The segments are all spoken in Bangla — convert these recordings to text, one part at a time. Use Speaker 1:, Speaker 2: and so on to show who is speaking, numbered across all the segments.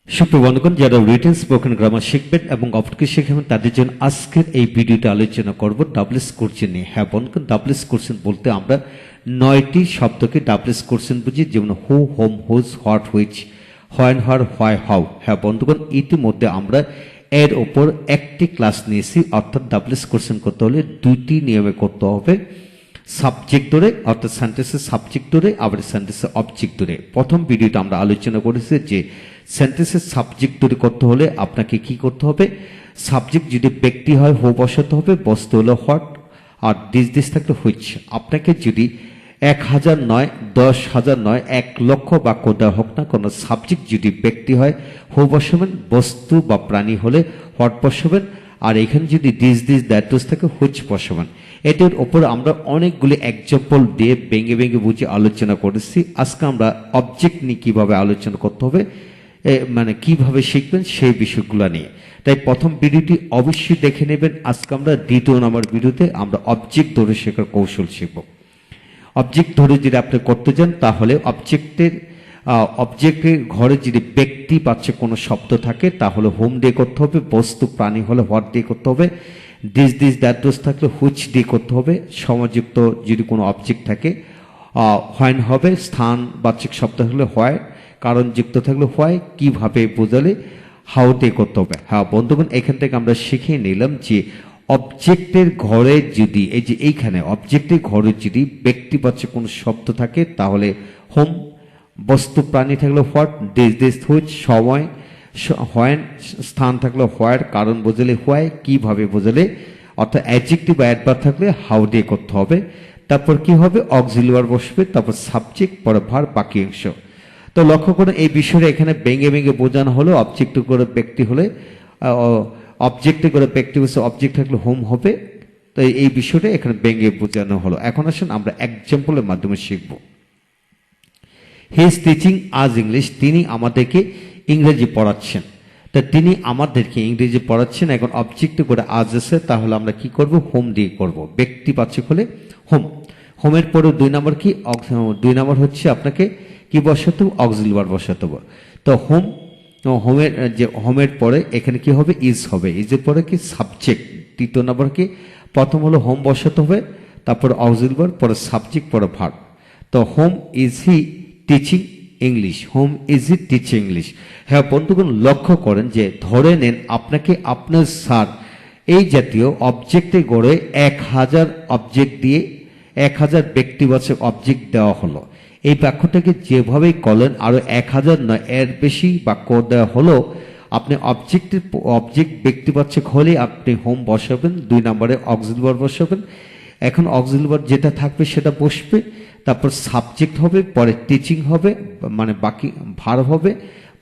Speaker 1: সুপ্রিয় বন্ধুগণ, যারা রিটেন স্পোকেন গ্রামার শিখবেন এবং অপরকে শেখাবেন তাদের জন্য আজকের এই ভিডিওতে আলোচনা করব ডাবলস কোশ্চেন নিয়ে। হ্যাঁ বন্ধুগণ, ডাবলস কোশ্চেন বলতে আমরা 9টি শব্দকে ডাবলস কোশ্চেন বুঝি, যেমন who, whom, whose, what, which, when, where, why, how. হ্যাঁ বন্ধুগণ, ইতিমধ্যে আমরা এর ওপর একটি ক্লাস নিয়েছি, অর্থাৎ ডাবলস কোশ্চেন করতে হলে দুইটি নিয়মে করতে হবে। সাবজেক্ট ধরে, অর্থাৎ সেন্টেন্সের সাবজেক্ট ধরে, আবার সেন্টেন্সের অবজেক্ট ধরে। প্রথম ভিডিওতে আমরা আলোচনা করেছি যে সেন্টেন্সের সাবজেক্ট ধরে করতে হলে আপনাকে কি করতে হবে, সাবজেক্ট যদি ব্যক্তি হয় হো বসাতে হবে, বস্তু হলো হোয়াট, আর দিস থাকলে হুইচ। আপনাকে যদি 1000 নয়, 10,000 নয়, 1,00,000 বাক্য দেওয়া হোক না, কোনো সাবজেক্ট যদি ব্যক্তি হয় হো বসাবেন, বস্তু বা প্রাণী হলে হোয়াট বসাবেন, আর এখানে যদি দিস দ্যাট থাকে হুইচ বসাবেন। এটার ওপর আমরা অনেকগুলি এক্সাম্পল দিয়ে ভেঙে ভেঙে বুঝে আলোচনা করেছি। আজকে আমরা অবজেক্ট নিয়ে কিভাবে আলোচনা করতে হবে, মানে কিভাবে শিখবেন সেই বিষয়গুলো নিয়ে। তাই প্রথম ভিডিওটি অবশ্যই দেখে নেবেন। আজকে আমরা দ্বিতীয় নম্বর ভিডিওতে আমরা অবজেক্ট ধরে শেখার কৌশল শিখব। অবজেক্ট ধরে যদি আপনি করতে যান তাহলে অবজেক্টের ঘরে যদি ব্যক্তি পাচ্ছে কোনো শব্দ থাকে তাহলে হোম দিয়ে করতে হবে, বস্তু প্রাণী হলে হোয়াট দিয়ে করতে হবে, দিস দ্যাট থাকলে হুইচ দিয়ে করতে হবে, সময়যুক্ত যদি কোনো অবজেক্ট থাকে হোয়েন হবে, স্থান বাচ্চিক শব্দ হলে হয়, কারণ যুক্ত থাকলে হয়, কিভাবে বোঝালে হাউ দিয়ে করতে হবে। হ্যাঁ বন্ধুগণ, এখান থেকে আমরা শিখে নিলাম যে অবজেক্টের ঘরে যদি এই যে এইখানে অবজেক্টের ঘরে যদি ব্যক্তি পাচ্ছে কোনো শব্দ থাকে তাহলে হোম, বস্তু প্রাণী থাকলে হোয়াট, দিস হুইচ, সময় হোয়েন, স্থান থাকলে হোয়ার, কারণ বোঝালে হোয়াই, কিভাবে বোঝালে, অর্থাৎ অ্যাডজেক্টিভ বা অ্যাডভার্ব থাকলে হাউ দিয়ে করতে হবে। তারপর কি হবে, অক্সিলারি ভার্ব বসবে, তারপর সাবজেক্ট, পরে ভার্ব, বাকি অংশ। তো লক্ষ্য করে এই বিষয়টা এখানে ভেঙে ভেঙে বোঝানো হলো। অবজেক্ট করে ব্যক্তি হলে অবজেক্টে করে ব্যক্তি বসে অবজেক্ট থাকলে হোম হবে। তো এই বিষয়টা এখানে ভেঙে বোঝানো হলো। এখন আসুন আমরা এক্সাম্পলের মাধ্যমে শিখব। হি ইজ টিচিং আজ ইংলিশ, তিনি আমাদেরকে ইংরেজি পড়াচ্ছেন। তা তিনি আমাদেরকে ইংরেজি পড়াচ্ছেন, এখন অবজেক্ট করে আজ আছে, তাহলে আমরা কি করব, হোম দিয়ে করব। ব্যক্তি পাচ্ছে হলে হোম। হোমের পরে 2 নম্বর কি, 2 নম্বর হচ্ছে আপনাকে কি বসাতে হবে, অক্সিলারি ভার্ব বসাতে হবে। তো হোমের পরে এখানে কি হবে, ইজ হবে, ইজের পরে কি সাবজেক্ট। তৃতীয় নম্বর কি, প্রথম হলো হোম বসাতে হবে, তারপর অক্সিলারি ভার্ব, পরে সাবজেক্ট, পরে ভার্ব। তো home is he teaching English, home is he teaching English. হ্যাঁ বন্ধুগণ, লক্ষ্য করেন যে ধরে নেন আপনাকে আপনার স্যার এই জাতীয় অবজেক্টে গড়ে 1000 অবজেক্ট দিয়ে 1000 ব্যক্তিবাচক অবজেক্ট দেওয়া হলো। এই বাক্যটাকে যেভাবেই করলেন আরো 1000 নয়, এর বেশি বাক্য দেওয়া হলো। আপনি অবজেক্ট ব্যক্তিবাচক হলে আপনি হোম বসাবেন, 2 নম্বরে অক্সিলারি ভার্ব বসাবেন। এখন অক্সিলারি ভার্ব যেটা থাকবে সেটা বসবে, তারপর সাবজেক্ট হবে, পরে টিচিং হবে, মানে বাকি ভার্ব হবে,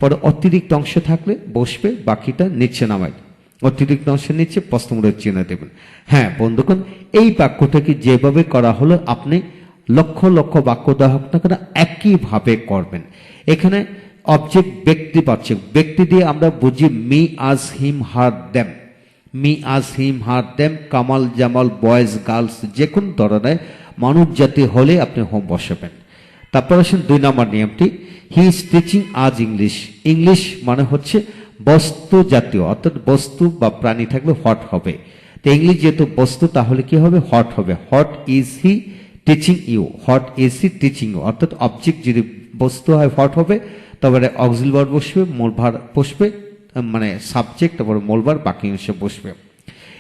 Speaker 1: পরে অতিরিক্ত অংশ থাকলে বসবে, বাকিটা নিচে নামায়, অতিরিক্ত অংশের নিচে প্রশ্নবোধক চিহ্ন দেবেন। হ্যাঁ বন্ধুগণ, এই বাক্যটাকে যেভাবে করা হলো আপনি লক্ষ লক্ষ বাক্য দেওয়া হোক না কেন একইভাবে করবেন। এখানে অবজেক্ট ব্যক্তি পাচ্ছে, ব্যক্তি দিয়ে আমরা বুঝি me, us, him, her, them. Me, us, him, her, them, Kamal, Jamal, boys, girls, যে কোনো ধরনের মানব জাতি হলে আপনি হোম বসাবেন। তারপর আসেন 2 নম্বর নিয়মটি, হি ইজ টিচিং আজ ইংলিশ। ইংলিশ মানে হচ্ছে বস্তু জাতীয়, অর্থাৎ বস্তু বা প্রাণী থাকলে হোয়াট হবে। তো ইংলিশ যেহেতু বস্তু তাহলে কি হবে, হোয়াট হবে। What is he teaching you, what is he teaching you, অর্থাৎ অবজেক্ট যদি বস্তু হয় হোয়াট হবে, তারপরে অক্সিলারি ভার্ব বসবে, মূল ভার্ব বসবে, মানে সাবজেক্ট, তারপরে মূল ভার্ব, বাকি অংশ বসবে।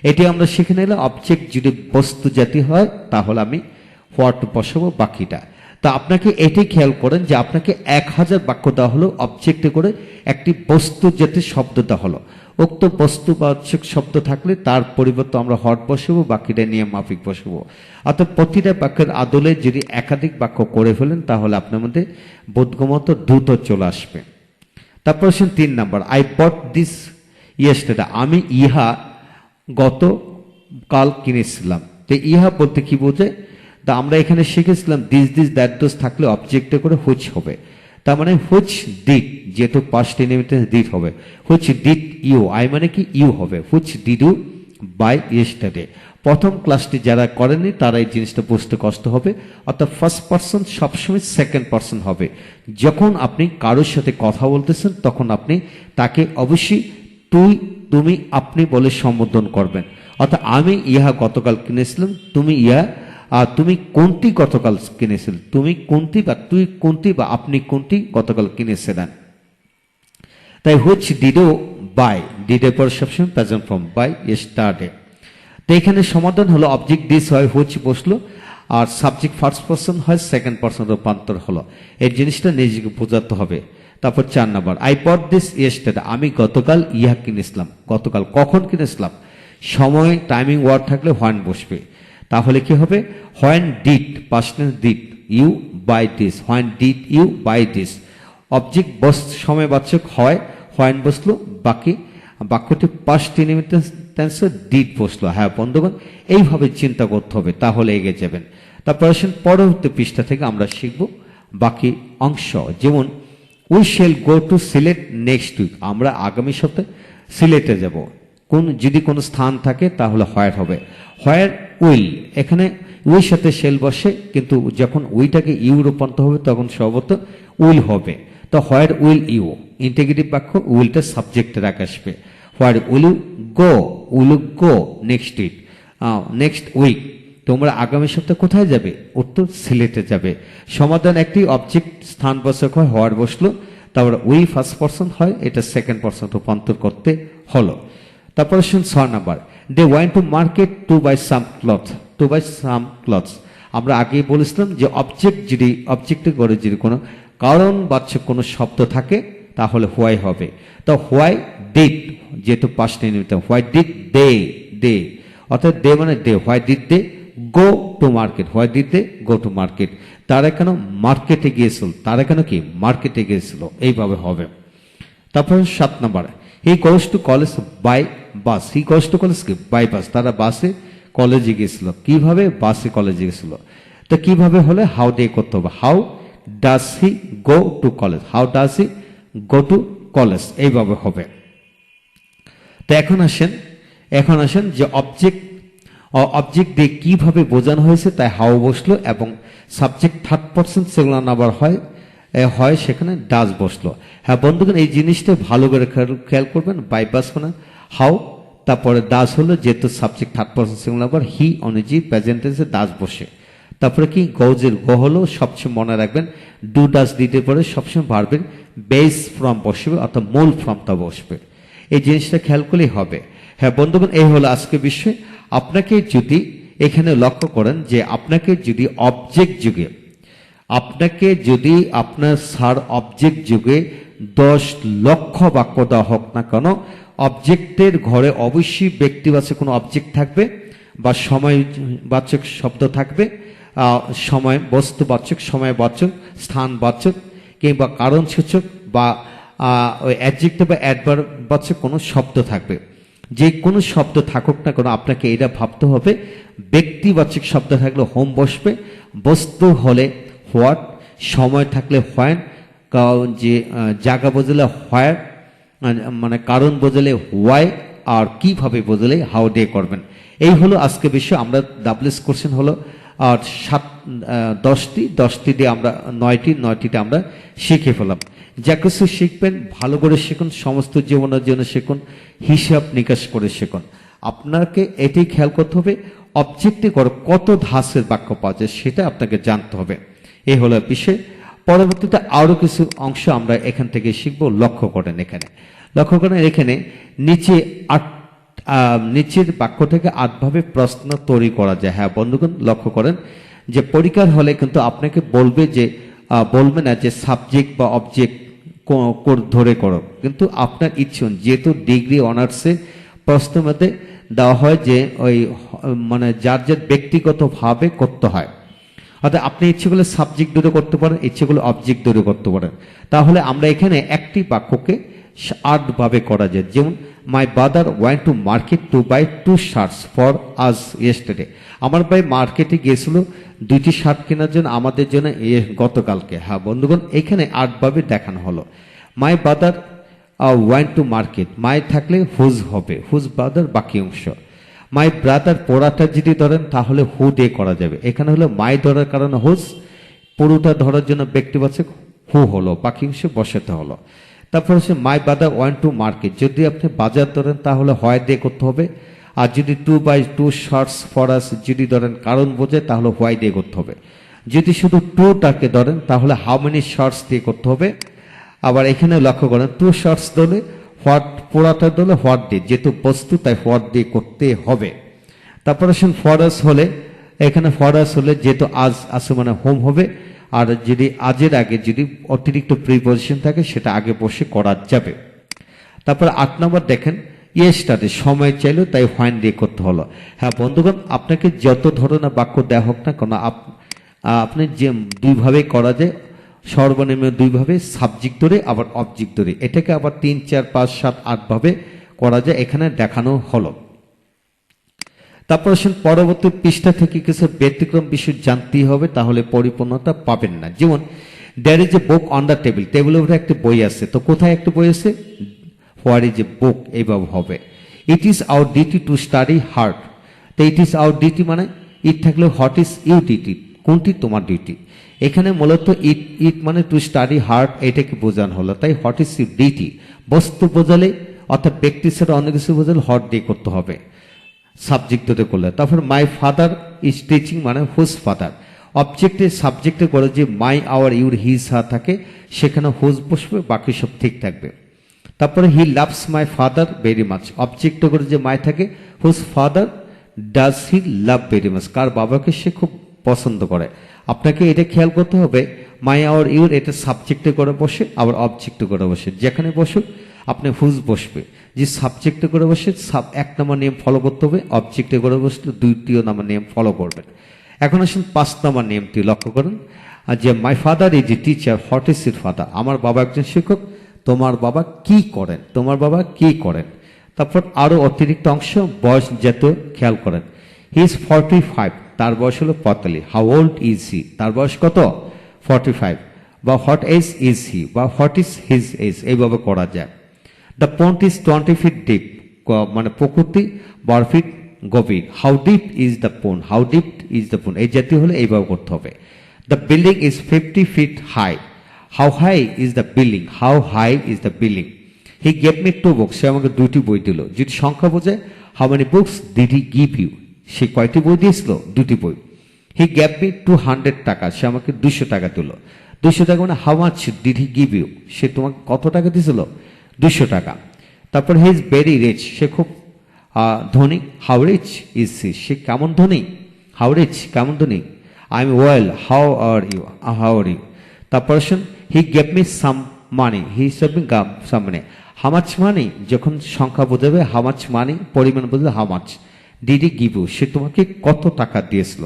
Speaker 1: এটি আমরা শিখে নিলাম। অবজেক্ট যদি বস্তু জাতি হয় তাহলে আমি হোয়াট বসাবো, বাকিটা। তা আপনাকে এটি খেয়াল করেন যে আপনাকে 1000 বাক্য দেওয়া হলো, অবজেক্টে করে একটি বস্তু জাতীয় শব্দ দেওয়া হলো। উক্ত বস্তু বা শব্দ থাকলে তার পরিবর্তে আমরা হট বসাবো, বাকিটা নিয়ে মাফিক বসাবো। অর্থাৎ প্রতিটা বাক্যের আদলে যদি একাধিক বাক্য করে ফেলেন তাহলে আপনার মধ্যে বোধগম্যতা দ্রুত চলে আসবে। তারপর আসেন 3 নম্বর, আই বট দিস ইয়েস্টারডে, আমি ইহা গত কাল কিনেছিলাম। তো ইহা বলতে কি বোঝায়, তা আমরা এখানে শিখেছিলাম দিস দ্যাট থাকলে অবজেক্টে করে হুইচ হবে। তার মানে হুইচ ডিড, যেহেতু পাস্ট ইনডিফিনিট ডিড হবে, হুইচ ডিড ইউ, আই মানে কি ইউ হবে, which did you by yesterday. প্রথম ক্লাসটি যারা করেনি তারা এই জিনিসটা বুঝতে কষ্ট হবে। অর্থাৎ ফার্স্ট পার্সন সবসময় সেকেন্ড পার্সন হবে। যখন আপনি কারোর সাথে কথা বলতেছেন তখন আপনি তাকে অবশ্যই তুই, তুমি, আপনি বলে সম্বোধন করবেন। অর্থাৎ আমি ইহা গতকাল কিনেছিলাম, তুমি ইহা, আর তুমি কোনটি গতকাল কিনেছিলেন, তুমি কোনটি বা তুই কোনটি বা আপনি কোনটি গতকাল কিনেছিলেন। তাই হুইচ ডিড ইউ বাই, ডিডের পর সবসময় প্রেজেন্ট ফর্ম, বাই ইয়েস্টারডে। তো এখানে সমাধান হলো অবজেক্ট দিস হয় হুইচ বসলো, আর সাবজেক্ট ফার্স্ট পার্সন হয় সেকেন্ড পার্সন রূপান্তর হলো। এই জিনিসটা নিজেকে বোঝাতে হবে। তারপর 4 number, I bought this yesterday, আমি গতকাল ইহা কিনেছিলাম। গতকাল কখন কিনেছিলাম, সময় টাইমিং ওয়ার্ড থাকলে হোয়েন বসবে। তাহলে কি হবে, when did, past tense did you buy this, when did you buy this. Object বস সময়বাচক হয়, হোয়েন বসলো, বাকি বাক্যটি পাস্ট টেন্সে ডিড বসলো। হ্যাঁ বন্ধুগণ, এইভাবে চিন্তা করতে হবে, তাহলে এগিয়ে যাবেন। তারপর আসেন পরবর্তী পৃষ্ঠা থেকে আমরা শিখব বাকি অংশ। যেমন we shall go to Sylhet next week, আমরা আগামী সপ্তাহে সিলেটে যাব। কোন যদি কোনো স্থান থাকে তাহলে হোয়ার হবে, হোয়ার উইল। এখানে উইর সাথে শেল বসে, কিন্তু যখন উইটাকে ইউ রূপান্তর হবে তখন সম্ভবত উইল হবে। তো হোয়ার উইল ইউ, ইন্টিগ্রেটিভ বাক্য, উইলটা সাবজেক্টের আগে আসবে। Where will you go, will go next week, next week, তোমরা আগামী সপ্তাহে কোথায় যাবে, উত্তর সিলেটে যাবে। সমাধান একটি অবজেক্ট স্থানবাচক হয়, হোয়ার বসলো, তারপর উই ফার্স্ট পার্সন হয়, এটা সেকেন্ড পার্সন রূপান্তর করতে হলো। তারপর 6 number, they went to market to buy some cloth, to buy some clothes. আমরা আগেই বলেছিলাম যে অবজেক্ট যদি অবজেক্টে করে যদি কোনো কারণবাচক কোনো শব্দ থাকে তাহলে হোয়াই হবে। তো হোয়াই ডিড, যেহেতু পাস্ট নিমিত্ত, হোয়াই ডিড দে, দে অর্থাৎ দে মানে they, why did they go to market, why did they go to market, তারা কেন মার্কেটে গিয়েছিল, তারা কেন কি মার্কেটে গিয়েছিল, এইভাবে হবে। তারপর 7 number, he goes to college by bus, he goes to college কি বাই বাস, তারা বাসে কলেজে গিয়েছিল। কিভাবে, বাসে কলেজে গিয়েছিল। তো কিভাবে হলে হাউ দিয়ে করতে হবে, how does he go to college, how does he go to college, এইভাবে হবে। তো এখন আসেন যে অবজেক্ট দিয়ে কিভাবে বোঝানো হয়েছে, তাই হাউ বসলো এবং subject third person singular number হয় সেখানে ডাজ বসলো। হ্যাঁ বন্ধুগণ, এই জিনিসটা ভালো করে খেয়াল করবেন। বাই বাস মানে হাউ, তারপরে ডাজ হলো যেহেতু subject third person singular number, he অনুযায়ী প্রেজেন্ট টেন্সে ডাজ বসে। তারপরে কি গোজের গো হলো, সবসময় মনে রাখবেন ডু ডাজ দিতে পরে সবসময় ভার্বের বেস ফর্ম বসবে, অর্থাৎ মূল ফর্মটা বসবে। এই জিনিসটা খেয়াল করলেই হবে। হ্যাঁ বন্ধুগণ, এই হলো আজকে বিষয়। আপনাকে যদি এখানে লক্ষ্য করেন যে আপনাকে যদি আপনার স্যার অবজেক্ট যুগে 10 লক্ষ বাক্য দেওয়া হোক না কেন, অবজেক্টের ঘরে অবশ্যই ব্যক্তিবাচক কোনো অবজেক্ট থাকবে বা সময়বাচক শব্দ থাকবে, সময় বস্তুবাচক, সময়বাচক, স্থানবাচক কিংবা কারণসূচক বা ওই অ্যাডজেক্টিভ বা অ্যাডভার্ববাচক কোনো শব্দ থাকবে। যে কোনো শব্দ থাকুক না কেন আপনাকে এটা ভাবতে হবে, ব্যক্তিবাচক শব্দ থাকলে হোম বসবে, বস্তু হলে হোয়াট, সময় থাকলে হোয়েন, যে জায়গা বোঝালে হোয়ার, মানে কারণ বোঝালে হোয়াই, আর কিভাবে বোঝালে হাউ দিয়ে করবেন। এই হলো আজকে বিষয়। আমরা ডাবলস কোশ্চেন হলো আর 10টি দিয়ে আমরা 9টিতে আমরা শিখে ফেলাম। যা কিছু শিখবেন ভালো করে শিখুন, সমস্ত জীবনের জন্য শিখুন, হিসাব নিকাশ করে শিখুন। আপনাকে এটি খেয়াল করতে হবে অবজেক্টে কত ধাঁচের বাক্য পাওয়া যায় সেটা আপনাকে জানতে হবে। এই হলো বিষয়। পরবর্তীতে আরো কিছু অংশ আমরা এখান থেকে শিখব। লক্ষ্য করেন এখানে নিচের বাক্য থেকে 8 ভাবে প্রশ্ন তৈরি করা যায়। হ্যাঁ বন্ধুগণ, লক্ষ্য করেন যে পরীক্ষার হলে কিন্তু আপনাকে বলবে না যে সাবজেক্ট বা অবজেক্ট ধরে করো, কিন্তু আপনার ইচ্ছে, যেহেতু ডিগ্রি অনার্সে প্রশ্নের মধ্যে দেওয়া হয় যে ওই মানে যার ব্যক্তিগত ভাবে করতে হয়। অর্থাৎ আপনি ইচ্ছে করলে সাবজেক্ট ধরে করতে পারেন, ইচ্ছে করলে অবজেক্ট ধরে করতে পারেন। তাহলে আমরা এখানে একটি বাক্যকে 8 ভাবে করা যায়। যেমন my brother went to market to buy 2 shirts for us yesterday, আমার ভাই মার্কেটে গিয়েছিল 2টি শার্ট কেনার জন্য আমাদের জন্য গতকালকে। হ্যাঁ বন্ধুগণ, এখানে 8 ভাবে দেখানো হলো। My brother went to market, my থাকলে হুজ হবে, হুজ ব্রাদার বাকি অংশ। মাই ব্রাদার পড়াটা যদি ধরেন তাহলে হু দিয়ে করা যাবে। এখানে হলো মাই ধরার কারণে হুজ, পুরোটা ধরার জন্য ব্যক্তিবাচক হু হলো, বাকি অংশ বসাতে হলো। তারপর হচ্ছে my brother want to market, যদি আপনি বাজার ধরেন তাহলে হয় দিয়ে করতে হবে। আর যদি to buy two shorts for us যদি ধরেন কারণ বোঝে তাহলে হোয়াই দিয়ে করতে হবে। যদি শুধু টুটাকে ধরেন তাহলে হাউ মেনি শর্টস দিয়ে করতে হবে। আবার এখানে লক্ষ্য করেন টু শর্টস ধরলে হোয়াট, পোড়াটা ধরলে হোয়াট দিয়ে, যেহেতু বস্তু তাই হোয়াট দিয়ে করতে হবে। তারপর আসুন ফর আস হলে, এখানে ফর আস হলে যেহেতু আজ আসে মানে হোম হবে, আর যদি আজের আগে যদি অতিরিক্ত প্রিপজিশন থাকে সেটা আগে বসে করা যাবে। তারপর 8 নম্বর দেখেন ইয়েস্টারডে, সময় চাইলো তাই হোয়েন দিয়ে করতে হলো। হ্যাঁ বন্ধুগণ, আপনাকে যত ধরনের বাক্য দেওয়া হোক না কেন আপনি যে দুইভাবে করা যায়, সর্বনিম্ন দুইভাবে, সাবজেক্ট ধরে আবার অবজেক্ট ধরে, এটাকে আবার 3, 4, 5, 7, 8 ভাবে করা যায়, এখানে দেখানো হলো। তারপর আসেন পরবর্তী পৃষ্ঠা থেকে কিছু ব্যতিক্রম বিষয় জানতেই হবে, তাহলে পরিপূর্ণতা পাবেন না। যেমন there is a book on the table, টেবিলের উপরে একটা বই আছে, তো কোথায় একটা বই আছে, হোয়ার ইজ এ বুক, এইভাবে হবে। It is our duty to study hard, তো ইট ইজ আওয়ার ডিউটি মানে ইট থাকলে হোয়াট ইজ ইউ ডিউটি, কোনটি তোমার ডিউটি। এখানে মূলত ইট ইট মানে টু স্টাডি হার্ড, এটাকে বোঝানো হলো, তাই হোয়াট ইজ ইউ ডিউটি বস্তু বোঝালে, অর্থাৎ ব্যক্তি ছাড়া অন্য কিছু বোঝালে হট দিয়ে করতে হবে সাবজেক্ট ধরে করলে। তারপর মাই ফাদার ইজ টিচিং মানে হুজ ফাদার, অবজেক্টে সাবজেক্টে করে যে my our your his her থাকে সেখানে হুজ বসবে, বাকি সব ঠিক থাকবে। তারপরে he loves my father very much, অবজেক্টে করে যে মাই থাকে, whose father does he love very much, কার বাবাকে সে খুব পছন্দ করে। আপনাকে এটা খেয়াল করতে হবে, মাই আওয়ার ইউর এটা সাবজেক্টে করে বসে, আবার অবজেক্টে করে বসে, যেখানে বসুক আপনি হুজ বসবে। যে সাবজেক্টে করে বসে 1 নম্বর নিয়ম ফলো করতে হবে, অবজেক্টে করে বসলে 2 নম্বর নিয়ম ফলো করবেন। এখন আসুন 5 নম্বর নিয়মটি লক্ষ্য করুন, আর যে মাই father is a teacher, what is your father, আমার বাবা একজন শিক্ষক, তোমার বাবা কি করেন, তোমার বাবা কি করেন। তারপর আরো অতিরিক্ত অংশ বয়স জাতীয় খেয়াল করেন, হি ইজ 45, তার বয়স হলো 45। হাউ ওল্ড ইজ হি, তার বয়স কত, 45, বা হোয়াট এজ ইজ হি, বা হোয়াট ইজ হিজ এজ, এইভাবে করা যায়। The pond is 20 feet deep, মানে প্রকৃতি 12 feet গভীর। How deep is the pond, how deep is the pond, এই জাতীয় হলে এইভাবে করতে হবে। The building is 50 feet high, how high is the building, how high is the building. He gave me 2 books, সে আমাকে 2টি বই দিল। যদি সংখ্যা বোঝায়, how many books did he give you, সে কয়টি বই দিয়েছিল, 2টি বই। হি গেভ মি 200 টাকা, সে আমাকে 200 টাকা দিল। 200 টাকা মানে how much did he give you, সে তোমাকে কত টাকা দিয়েছিল, 200 টাকা। তারপর হি ইজ ভেরি রিচ, সে খুব ধনী। হাউ রিচ ইজ হি, সে কেমন ধনী, হাউ রিচ কেমন ধনী। I am well, how are you, how are you. তারপর আসুন হি গেভ মি সাম মানি, হি হিসাবে সাম মানি, হাউ মাচ মানি যখন সংখ্যা বোঝাবে, হাউ মাচ মানি পরিমাণ বোঝাবে how much, did he give you, সে তোমাকে কত টাকা দিয়েছিল।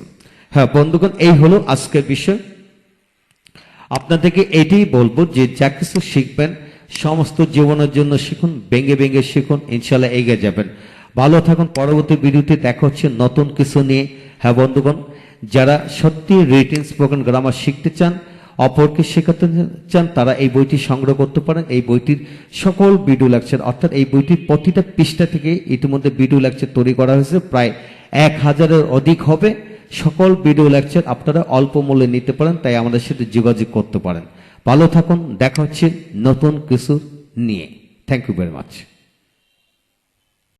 Speaker 1: হ্যাঁ বন্ধুগণ, এই হলো আজকের বিষয়। আপনাদেরকে এটাই বলবো যে যা কিছু শিখবেন সমস্ত জীবনের জন্য শিখুন, ভেঙে ভেঙে শিখুন, ইনশাল্লাহ এগিয়ে যাবেন। ভালো থাকুন, পরবর্তী ভিডিওতে দেখা হচ্ছে নতুন কিছু নিয়ে। হ্যাঁ বন্ধুগণ, যারা সত্যি রিটেন স্পোকেন গ্রামার শিখতে চান, অপরকে শেখাতে চান, তারা এই বইটি সংগ্রহ করতে পারেন। এই বইটির সকল ভিডিও লেকচার, অর্থাৎ এই বইটির প্রতিটা পৃষ্ঠা থেকে ইতিমধ্যে ভিডিও লেকচার তৈরি করা হয়েছে, প্রায় 1000-এর অধিক হবে। সকল ভিডিও লেকচার আপনারা অল্প মূল্যে নিতে পারেন, তাই আমাদের সাথে যোগাযোগ করতে পারেন। ভালো থাকুন, দেখা হচ্ছে নতুন কিছু নিয়ে। Thank you very much.